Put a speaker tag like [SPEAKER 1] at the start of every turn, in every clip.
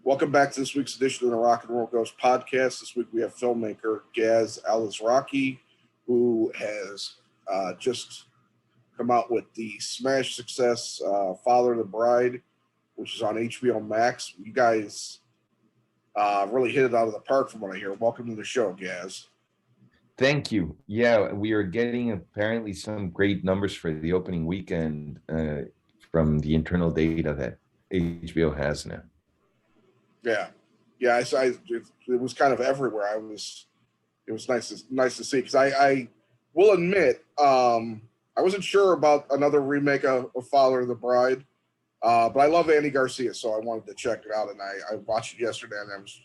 [SPEAKER 1] Welcome back to this week's edition of the Rock and Roll Ghost podcast. This week we have filmmaker Gaz Alazraki, who has just come out with the smash success Father of the Bride, which is on HBOMAX. You guys really hit it out of the park from what I hear. Welcome to the show, Gaz.
[SPEAKER 2] Thank you. Yeah, we are getting apparently some great numbers for the opening weekend from the internal data that HBO has now.
[SPEAKER 1] Yeah, it was kind of everywhere. It was nice to see, because I will admit I wasn't sure about another remake of Father of the Bride, but I love Andy Garcia, so I wanted to check it out, and I watched it yesterday, and I was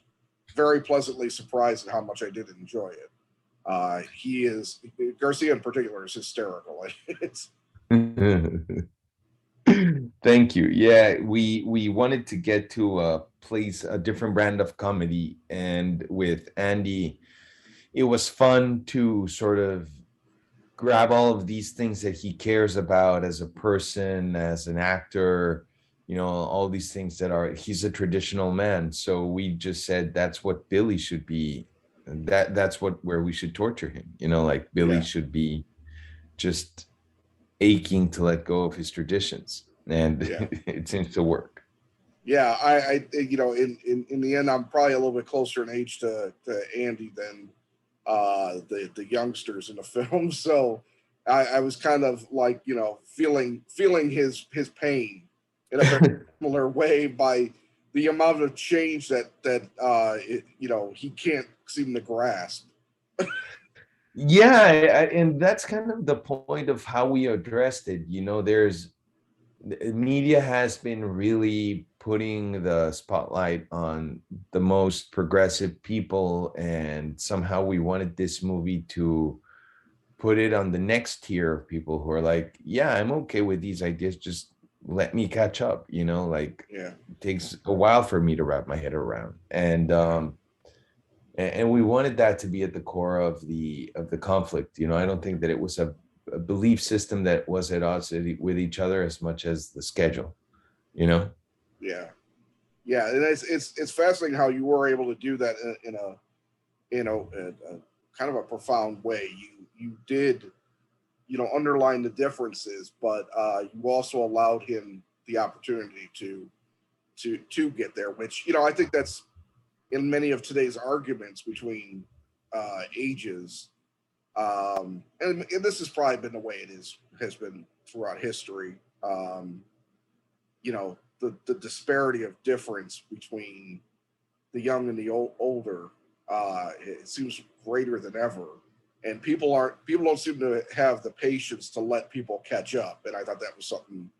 [SPEAKER 1] very pleasantly surprised at how much I did enjoy it. Garcia in particular is hysterical. It's
[SPEAKER 2] Thank you. Yeah, we wanted to get to a different brand of comedy, and with Andy, it was fun to sort of grab all of these things that he cares about as a person, as an actor, all these things he's a traditional man. So we just said that's what Billy should be. That's where we should torture him. Like Billy should be just aching to let go of his traditions, and it seems to work.
[SPEAKER 1] Yeah, I in the end, I'm probably a little bit closer in age to Andy than the youngsters in the film. So I was kind of like, feeling his pain in a very similar way by the amount of change that he can't seem to grasp.
[SPEAKER 2] Yeah, and that's kind of the point of how we addressed it. Media has been really putting the spotlight on the most progressive people, and somehow we wanted this movie to put it on the next tier of people who are like, yeah, I'm okay with these ideas, just let me catch up. It takes a while for me to wrap my head around, and we wanted that to be at the core of the conflict. I don't think that it was a belief system that was at odds with each other as much as the schedule.
[SPEAKER 1] Yeah, and it's fascinating how you were able to do that in a kind of a profound way. You did underline the differences, but you also allowed him the opportunity to get there, which I think that's in many of today's arguments between ages, and this has probably been the way it has been throughout history. The disparity of difference between the young and the older, it seems greater than ever, and people don't seem to have the patience to let people catch up. And I thought that was something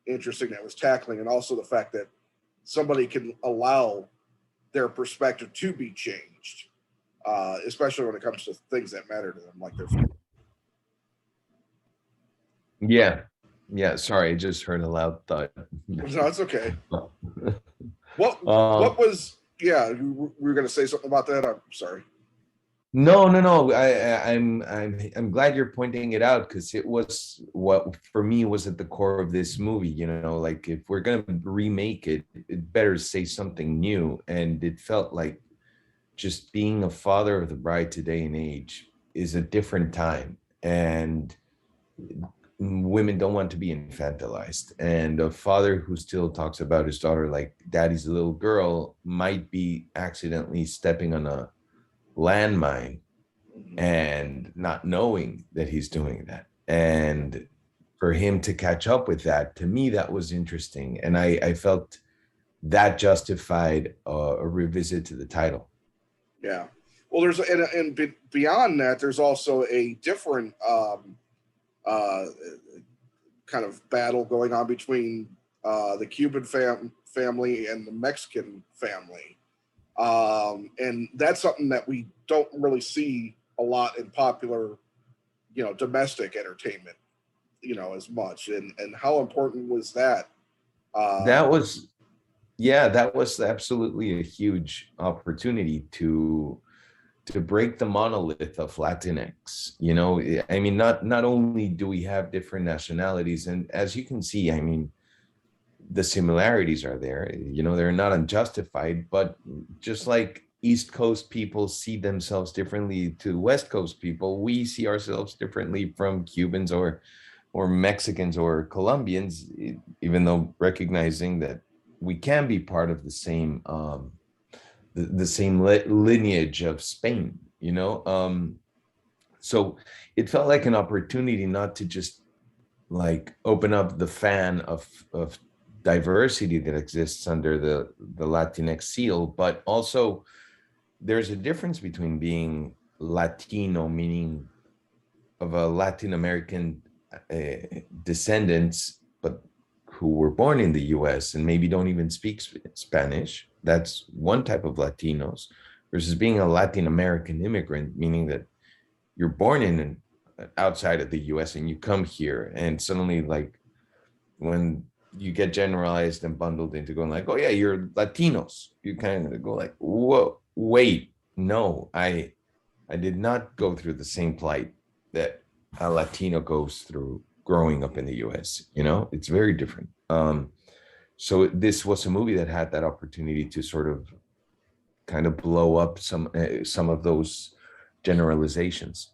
[SPEAKER 1] interesting that was tackling, and also the fact that somebody can allow their perspective to be changed, especially when it comes to things that matter to them, like their family.
[SPEAKER 2] Yeah. Sorry, I just heard a loud thud.
[SPEAKER 1] No, it's okay. What was? Yeah, you were going to say something about that. I'm sorry.
[SPEAKER 2] No. I'm glad you're pointing it out, because it was what for me was at the core of this movie. Like, if we're gonna remake it, it better say something new. And it felt like just being a father of the bride today and age is a different time, and women don't want to be infantilized. And a father who still talks about his daughter like daddy's a little girl might be accidentally stepping on a landmine and not knowing that he's doing that. And for him to catch up with that, to me, that was interesting. And I felt that justified a revisit to the title.
[SPEAKER 1] Yeah. Well, there's and beyond that, there's also a different kind of battle going on between the Cuban family and the Mexican family. And that's something that we don't really see a lot in popular, domestic entertainment, as much. And how important was that?
[SPEAKER 2] That was absolutely a huge opportunity to break the monolith of Latinx. I mean, not only do we have different nationalities, and as you can see, I mean, the similarities are there. You know, they're not unjustified, but just like East Coast people see themselves differently to West Coast people, we see ourselves differently from Cubans or Mexicans or Colombians, even though recognizing that we can be part of the same the same lineage of Spain, you know. So it felt like an opportunity not to just like open up the fan of diversity that exists under the Latinx seal, but also there's a difference between being Latino, meaning of a Latin American descendants, but who were born in the US and maybe don't even speak Spanish. That's one type of Latinos, versus being a Latin American immigrant, meaning that you're born in outside of the US and you come here, and suddenly, like, when you get generalized and bundled into going like, oh yeah, you're Latinos, you kind of go like, whoa, wait, no, I did not go through the same plight that a Latino goes through growing up in the US. You know, it's very different. So this was a movie that had that opportunity to sort of kind of blow up some of those generalizations.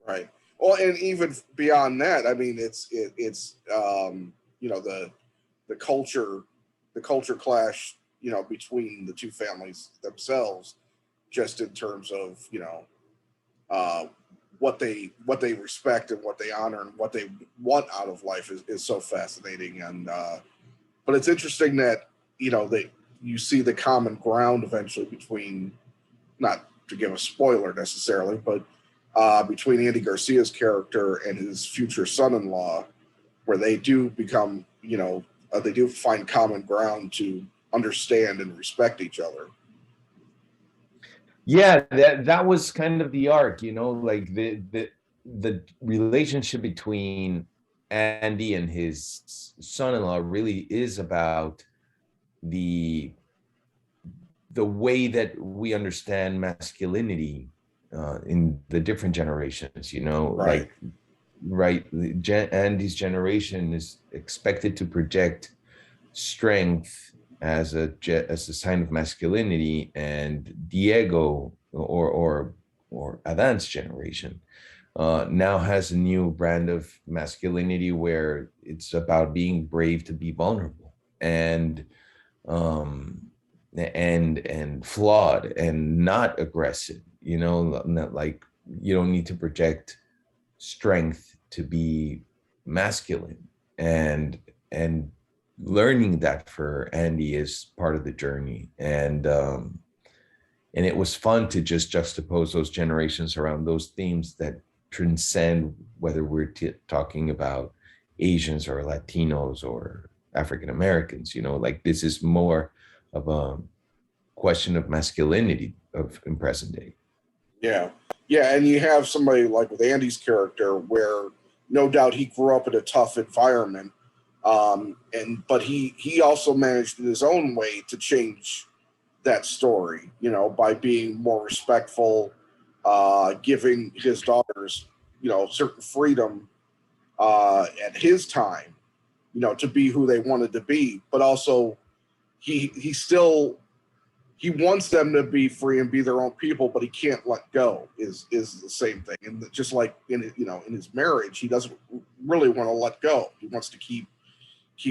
[SPEAKER 1] Right. Well, and even beyond that, I mean, it's you know, the culture the culture clash, you know, between the two families themselves, just in terms of, you know, uh, what they respect and what they honor and what they want out of life is so fascinating. And but it's interesting that, you know, they you see the common ground eventually between, not to give a spoiler necessarily, but between Andy Garcia's character and his future son-in-law, where they do become, you know, they do find common ground to understand and respect each other.
[SPEAKER 2] Yeah, that was kind of the arc, you know, like the relationship between Andy and his son-in-law really is about the the way that we understand masculinity in the different generations, you know,
[SPEAKER 1] Right.
[SPEAKER 2] like, right, Andy's generation is expected to project strength as a sign of masculinity, and Diego or Adan's generation now has a new brand of masculinity where it's about being brave to be vulnerable and um and flawed and not aggressive, you know, not like you don't need to project strength to be masculine. And learning that for Andy is part of the journey. And it was fun to just juxtapose those generations around those themes that transcend whether we're talking about Asians or Latinos or African Americans. You know, like, this is more of a question of masculinity of in present day.
[SPEAKER 1] Yeah. Yeah. And you have somebody like with Andy's character where no doubt he grew up in a tough environment. And but he also managed in his own way to change that story, you know, by being more respectful, giving his daughters, you know, certain freedom at his time, you know, to be who they wanted to be, but also he still he wants them to be free and be their own people, but he can't let go. Is the same thing, and just like in, you know, in his marriage, he doesn't really want to let go. He wants to keep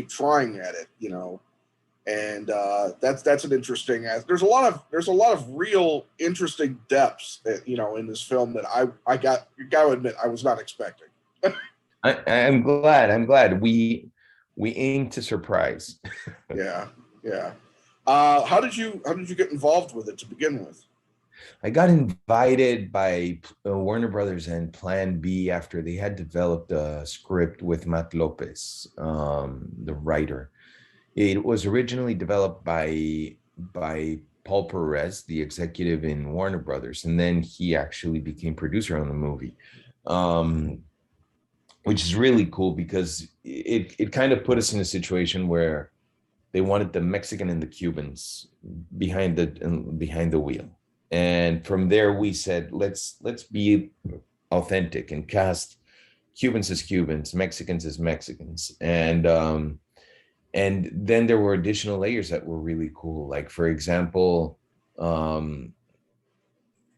[SPEAKER 1] trying at it, you know. And that's an interesting. There's a lot of real interesting depths, you know, in this film that I got you got to admit I was not expecting.
[SPEAKER 2] I'm glad we aim to surprise.
[SPEAKER 1] Yeah, yeah. How did you get involved with it to begin with?
[SPEAKER 2] I got invited by Warner Brothers and Plan B after they had developed a script with Matt Lopez, the writer. It was originally developed by Paul Perez, the executive in Warner Brothers, and then he actually became producer on the movie, um, which is really cool because it kind of put us in a situation where they wanted the Mexican and the Cubans behind the wheel. And from there we said, let's be authentic and cast Cubans as Cubans, Mexicans as Mexicans. And And then there were additional layers that were really cool. Like, for example,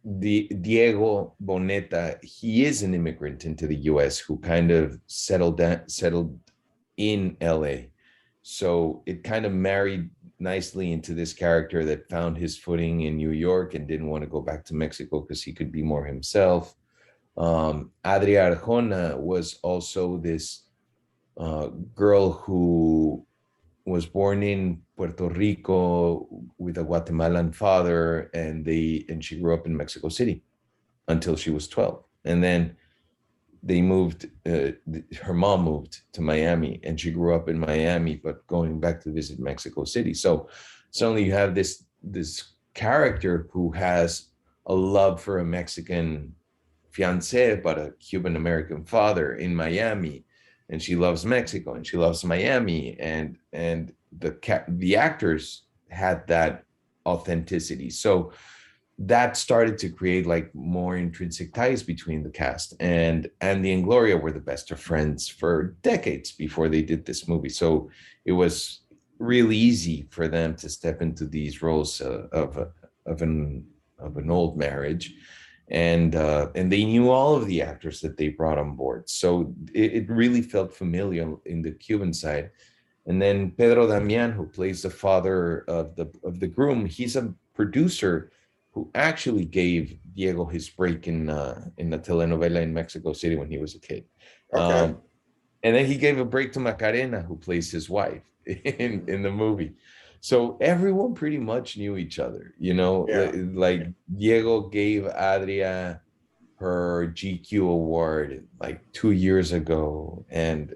[SPEAKER 2] the Diego Boneta, he is an immigrant into the US who kind of settled in LA. So it kind of married nicely into this character that found his footing in New York and didn't want to go back to Mexico because he could be more himself. Adria Arjona was also this girl who was born in Puerto Rico with a Guatemalan father, and she grew up in Mexico City until she was 12. And then they moved, her mom moved to Miami, and she grew up in Miami, but going back to visit Mexico City. So suddenly you have this character who has a love for a Mexican fiance, but a Cuban American father in Miami, and she loves Mexico and she loves Miami, and the actors had that authenticity. So that started to create like more intrinsic ties between the cast, and Andy and Gloria were the best of friends for decades before they did this movie. So it was really easy for them to step into these roles of an old marriage, and they knew all of the actors that they brought on board. So it really felt familiar in the Cuban side. And then Pedro Damian, who plays the father of the groom, he's a producer who actually gave Diego his break in the telenovela in Mexico City when he was a kid.
[SPEAKER 1] Okay.
[SPEAKER 2] And then he gave a break to Macarena, who plays his wife in the movie. So everyone pretty much knew each other, you know.
[SPEAKER 1] Yeah.
[SPEAKER 2] Like Diego gave Adria her GQ award like 2 years ago, and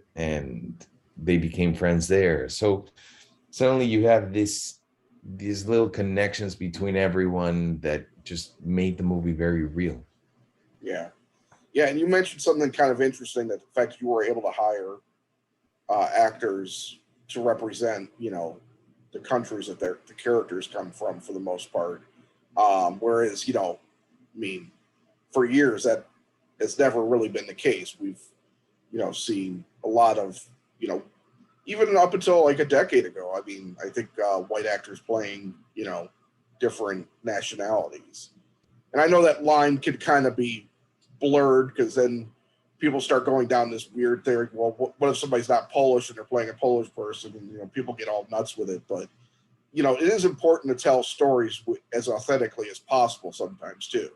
[SPEAKER 2] they became friends there. So suddenly you have these little connections between everyone that just made the movie very real.
[SPEAKER 1] Yeah. Yeah. And you mentioned something kind of interesting, that the fact you were able to hire actors to represent, the countries that the characters come from for the most part. Whereas, I mean, for years that has never really been the case. We've, seen a lot of, even up until like a decade ago. I mean, I think white actors playing, different nationalities. And I know that line could kind of be blurred, because then people start going down this weird theory. Well, what if somebody's not Polish and they're playing a Polish person? And people get all nuts with it. But it is important to tell stories as authentically as possible sometimes too.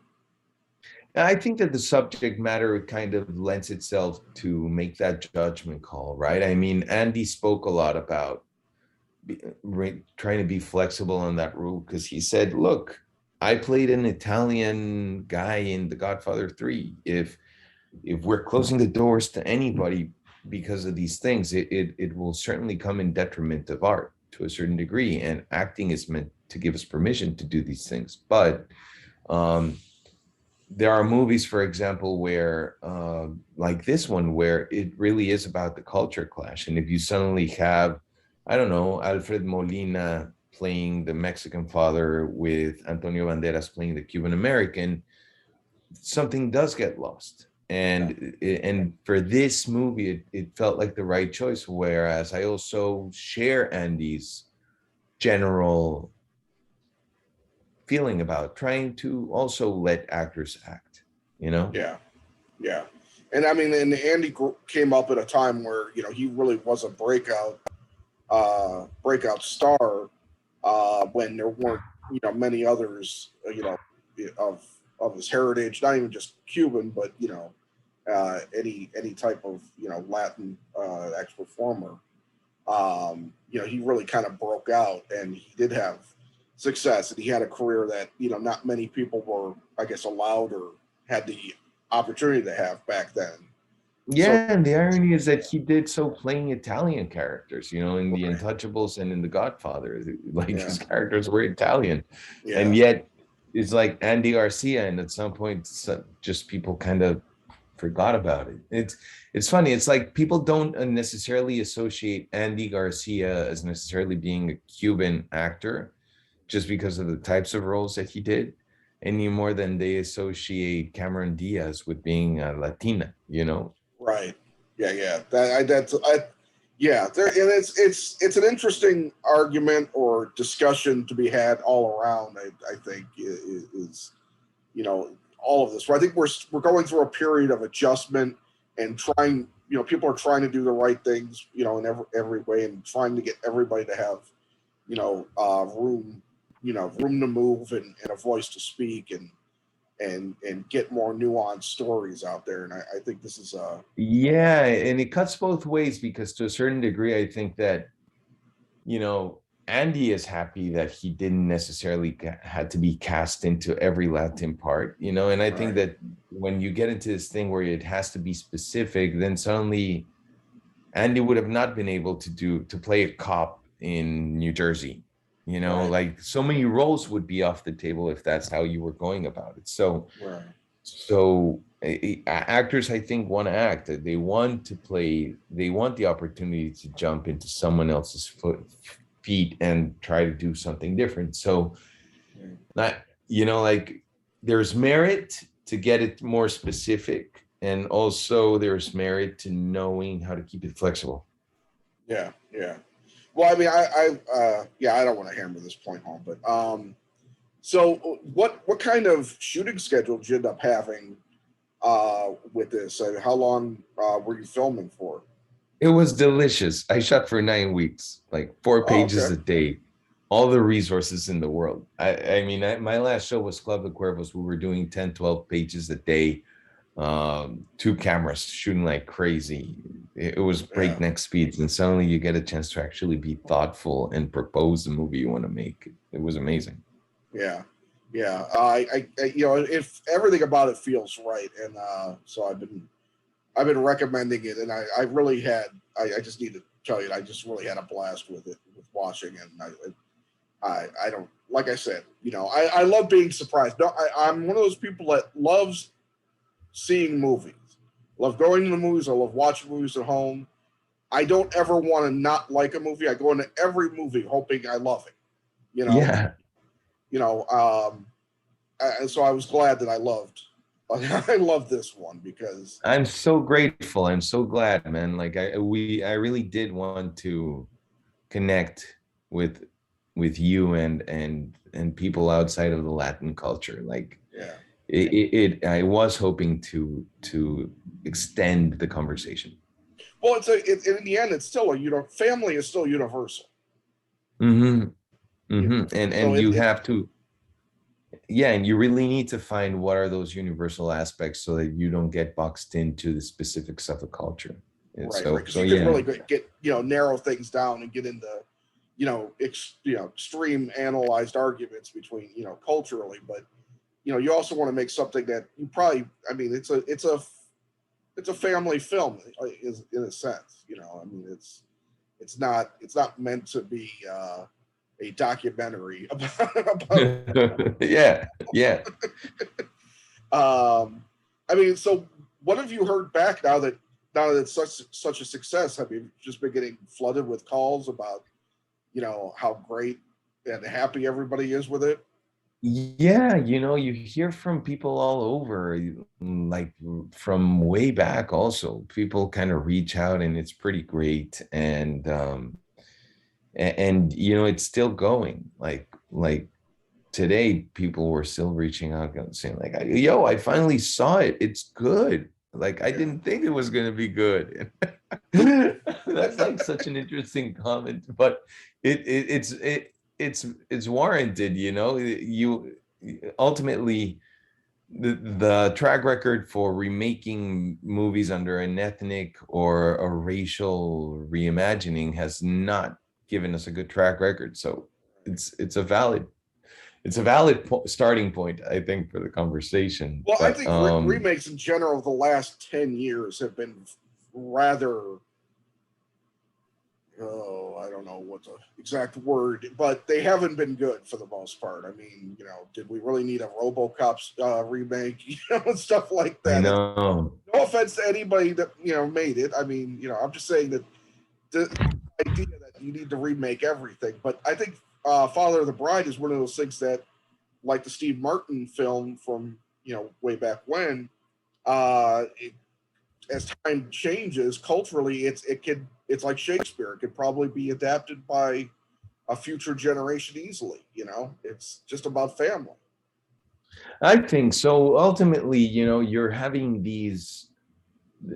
[SPEAKER 2] I think that the subject matter kind of lends itself to make that judgment call, right? I mean, Andy spoke a lot about trying to be flexible on that rule, because he said, look, I played an Italian guy in The Godfather 3. If we're closing the doors to anybody because of these things, it will certainly come in detriment of art to a certain degree. And acting is meant to give us permission to do these things. But there are movies, for example, where like this one, where it really is about the culture clash. And if you suddenly have, I don't know, Alfred Molina playing the Mexican father with Antonio Banderas playing the Cuban American, something does get lost. And for this movie, it felt like the right choice. Whereas I also share Andy's general feeling about trying to also let actors act, you know?
[SPEAKER 1] Yeah, yeah. And I mean, and Andy came up at a time where he really was a breakout star, when there weren't many others of his heritage, not even just Cuban, but any type of Latin ex performer. He really kind of broke out, and he did have success, and he had a career that not many people were, I guess, allowed or had the opportunity to have back then. So
[SPEAKER 2] Yeah, and the irony is that he did so playing Italian characters, in The
[SPEAKER 1] right,
[SPEAKER 2] Untouchables and in The Godfather. Like
[SPEAKER 1] yeah,
[SPEAKER 2] his characters were Italian, and
[SPEAKER 1] yeah,
[SPEAKER 2] yet it's like Andy Garcia, and at some point, just people kind of forgot about it. It's funny. It's like people don't necessarily associate Andy Garcia as necessarily being a Cuban actor, just because of the types of roles that he did, any more than they associate Cameron Diaz with being a Latina.
[SPEAKER 1] right, yeah, yeah. That I that's I Yeah, and it's an interesting argument or discussion to be had all around. I think is all of this. I think we're going through a period of adjustment and trying. People are trying to do the right things. In every way, and trying to get everybody to have room room to move and a voice to speak and get more nuanced stories out there. And I think this is
[SPEAKER 2] Yeah, and it cuts both ways because to a certain degree, I think that, Andy is happy that he didn't necessarily had to be cast into every Latin part, and I think
[SPEAKER 1] right.
[SPEAKER 2] that when you get into this thing where it has to be specific, then suddenly Andy would have not been able to play a cop in New Jersey.
[SPEAKER 1] Right.
[SPEAKER 2] Like so many roles would be off the table if that's how you were going about it. So
[SPEAKER 1] Right.
[SPEAKER 2] actors, I think, want to act. They want to play. They want the opportunity to jump into someone else's feet and try to do something different. So, not like there's merit to get it more specific, and also there's merit to knowing how to keep it flexible.
[SPEAKER 1] Yeah. Yeah. Well, I mean, I don't want to hammer this point home, but so what kind of shooting schedule did you end up having with this? How long were you filming for?
[SPEAKER 2] It was delicious. I shot for 9 weeks, like four
[SPEAKER 1] Oh,
[SPEAKER 2] pages
[SPEAKER 1] okay.
[SPEAKER 2] a day, all the resources in the world. I mean, my last show was Club de Cuervos. We were doing 10, 12 pages a day, two cameras shooting like crazy. It was
[SPEAKER 1] Yeah.
[SPEAKER 2] breakneck speeds. And suddenly you get a chance to actually be thoughtful and propose the movie you want to make. It was amazing.
[SPEAKER 1] Yeah. Yeah. If everything about it feels right, and so I've been recommending it, and I really had. I just need to tell you, I just really had a blast with it, with watching, and I don't, like I said, I love being surprised. No, I'm one of those people that loves seeing movies, love going to the movies. I love watching movies at home. I don't ever want to not like a movie. I go into every movie hoping I love it. You know,
[SPEAKER 2] Yeah,
[SPEAKER 1] you know. And so I was glad that I loved. I love this one because
[SPEAKER 2] I'm so grateful. I'm so glad, man. Like I really did want to connect with you and people outside of the Latin culture. Like
[SPEAKER 1] yeah.
[SPEAKER 2] I was hoping to extend the conversation.
[SPEAKER 1] Well, in the end, it's still family is still universal.
[SPEAKER 2] Mm-hmm.
[SPEAKER 1] You,
[SPEAKER 2] Mm-hmm.
[SPEAKER 1] so
[SPEAKER 2] And you have to, yeah, and you really need to find what are those universal aspects so that you don't get boxed into the specifics of a culture. And
[SPEAKER 1] right,
[SPEAKER 2] so
[SPEAKER 1] because
[SPEAKER 2] so
[SPEAKER 1] you can
[SPEAKER 2] yeah.
[SPEAKER 1] really get narrow things down and get into extreme analyzed arguments between culturally, but you also want to make something that you probably, I mean, it's a family film, is in a sense. I mean, it's not meant to be a documentary about
[SPEAKER 2] Yeah, yeah.
[SPEAKER 1] I mean, so what have you heard back now that it's such a success? Have you just been getting flooded with calls about how great and happy everybody is with it?
[SPEAKER 2] Yeah, you hear from people all over, like from way back also. People kind of reach out and it's pretty great. And it's still going. Like today, people were still reaching out and saying, like, yo, I finally saw it. It's good. Like I
[SPEAKER 1] Yeah.
[SPEAKER 2] didn't think it was gonna be good. That's like such an interesting comment, but it's warranted, you ultimately the track record for remaking movies under an ethnic or a racial reimagining has not given us a good track record. So it's a valid starting point, I think, for the conversation.
[SPEAKER 1] Well, I
[SPEAKER 2] But
[SPEAKER 1] think remakes in general the last 10 years have been rather, oh, I don't know what the exact word, but they haven't been good for the most part. I mean, did we really need a RoboCop remake, and stuff like
[SPEAKER 2] I
[SPEAKER 1] that?
[SPEAKER 2] know.
[SPEAKER 1] No offense to anybody that made it. I mean, I'm just saying that the idea that you need to remake everything. But I think Father of the Bride is one of those things that, like the Steve Martin film from way back when, it as time changes culturally, it's like Shakespeare. It could probably be adapted by a future generation easily. It's just about family.
[SPEAKER 2] I think so. Ultimately, you're having these.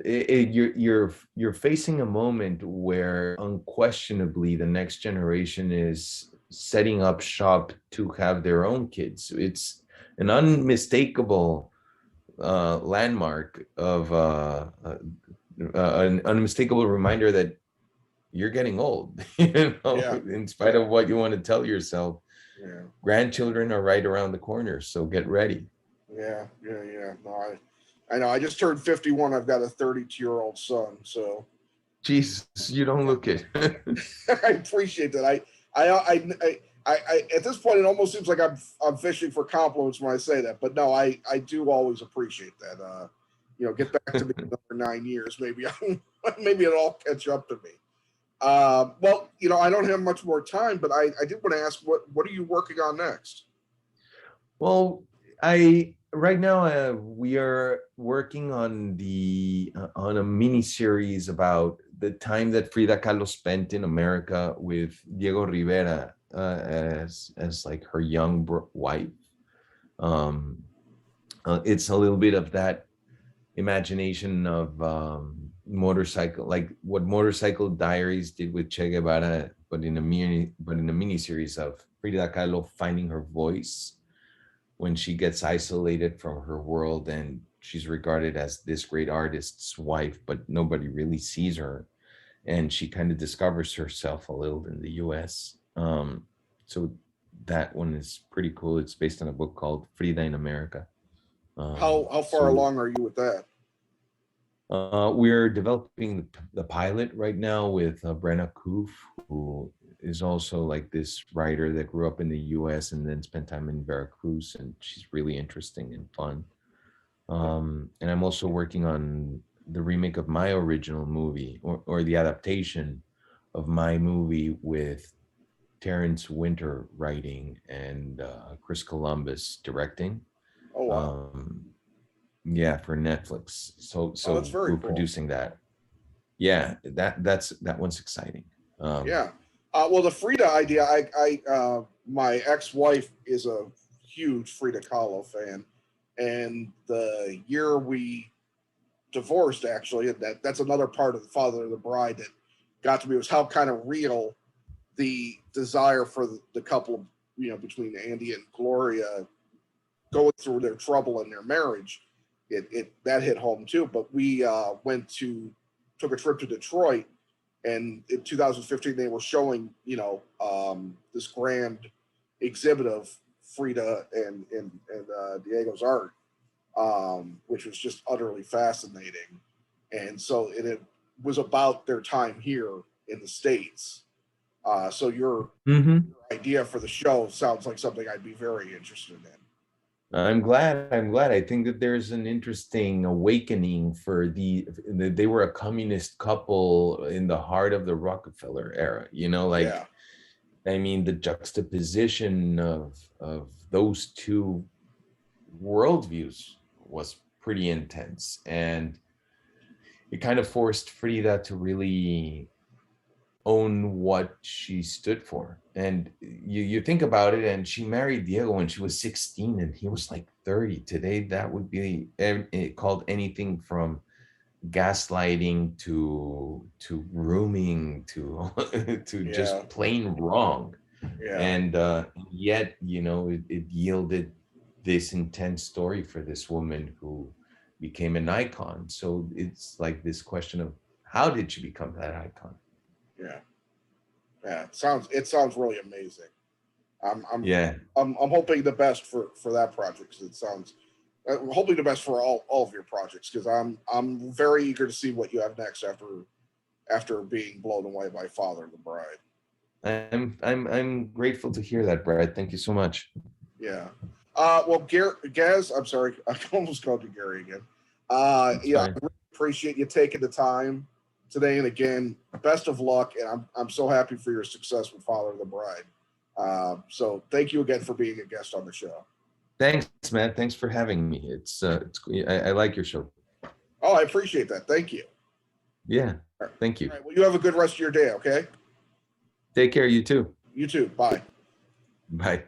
[SPEAKER 2] You're facing a moment where unquestionably the next generation is setting up shop to have their own kids. It's an unmistakable landmark of an unmistakable reminder that you're getting old.
[SPEAKER 1] Yeah,
[SPEAKER 2] In spite of what you want to tell yourself,
[SPEAKER 1] yeah,
[SPEAKER 2] grandchildren are right around the corner, so get ready.
[SPEAKER 1] yeah. No, I know. I just turned 51. I've got a 32-year-old son, so
[SPEAKER 2] Jesus, you don't look it.
[SPEAKER 1] I appreciate that. I at this point, it almost seems like I'm fishing for compliments when I say that, but no, I do always appreciate that. Get back to me in another 9 years, maybe maybe it'll all catch up to me. Well, I don't have much more time, but I did want to ask, what are you working on next?
[SPEAKER 2] Well, I right now we are working on a mini series about the time that Frida Kahlo spent in America with Diego Rivera as like her young wife. Um, it's a little bit of that imagination of motorcycle, like what Motorcycle Diaries did with Che Guevara, but in a mini series of Frida Kahlo finding her voice when she gets isolated from her world and she's regarded as this great artist's wife, but nobody really sees her. And she kind of discovers herself a little in the US. So that one is pretty cool. It's based on a book called Frida in America.
[SPEAKER 1] How far
[SPEAKER 2] So
[SPEAKER 1] along are you with that?
[SPEAKER 2] we're developing the pilot right now with Brenna Koof, who is also like this writer that grew up in the US and then spent time in Veracruz, and she's really interesting and fun. And I'm also working on the remake of my original movie, or the adaptation of my movie with Terrence Winter writing and Chris Columbus directing.
[SPEAKER 1] Oh wow.
[SPEAKER 2] Um, yeah, for Netflix. So
[SPEAKER 1] Oh, that's
[SPEAKER 2] so
[SPEAKER 1] very
[SPEAKER 2] we're
[SPEAKER 1] cool.
[SPEAKER 2] producing that. Yeah, that one's exciting. um
[SPEAKER 1] Yeah. Well, the Frida idea, my ex-wife is a huge Frida Kahlo fan, and the year we divorced, actually, and that's another part of the Father of the Bride that got to me, was how kind of real the desire for the couple, between Andy and Gloria, going through their trouble in their marriage. It that hit home too. But we took a trip to Detroit, and in 2015 they were showing this grand exhibit of Frida and Diego's art, which was just utterly fascinating. And so it was about their time here in the States. So your
[SPEAKER 2] mhm.
[SPEAKER 1] idea for the show sounds like something I'd be very interested in.
[SPEAKER 2] I'm glad. I think that there's an interesting awakening for they were a communist couple in the heart of the Rockefeller era, like,
[SPEAKER 1] Yeah,
[SPEAKER 2] I mean, the juxtaposition of those two worldviews was pretty intense, and it kind of forced Frida to really own what she stood for. And you think about it, and she married Diego when she was 16 and he was like 30. Today that would be called anything from gaslighting to grooming to to
[SPEAKER 1] yeah,
[SPEAKER 2] just plain wrong.
[SPEAKER 1] yeah,
[SPEAKER 2] And yet, it yielded this intense story for this woman who became an icon. So it's like this question of, how did she become that icon?
[SPEAKER 1] yeah, yeah. It sounds really amazing. I'm I'm
[SPEAKER 2] Yeah.
[SPEAKER 1] I'm hoping the best for that project, because it sounds. I'm hoping the best for all of your projects, because I'm very eager to see what you have next after being blown away by Father of the Bride.
[SPEAKER 2] I'm grateful to hear that, Brad. Thank you so much.
[SPEAKER 1] Yeah. Well, Gaz, I'm sorry, I almost called you Gary again.
[SPEAKER 2] It's
[SPEAKER 1] Yeah, I
[SPEAKER 2] fine.
[SPEAKER 1] really appreciate you taking the time today. And again, best of luck. And I'm so happy for your success with Father of the Bride. So thank you again for being a guest on the show.
[SPEAKER 2] Thanks, man. Thanks for having me. It's I like your show.
[SPEAKER 1] Oh, I appreciate that. Thank you.
[SPEAKER 2] Yeah,
[SPEAKER 1] All right.
[SPEAKER 2] thank you.
[SPEAKER 1] All right. Well, you have a good rest of your day. Okay.
[SPEAKER 2] Take care, you too.
[SPEAKER 1] You too. Bye.
[SPEAKER 2] Bye.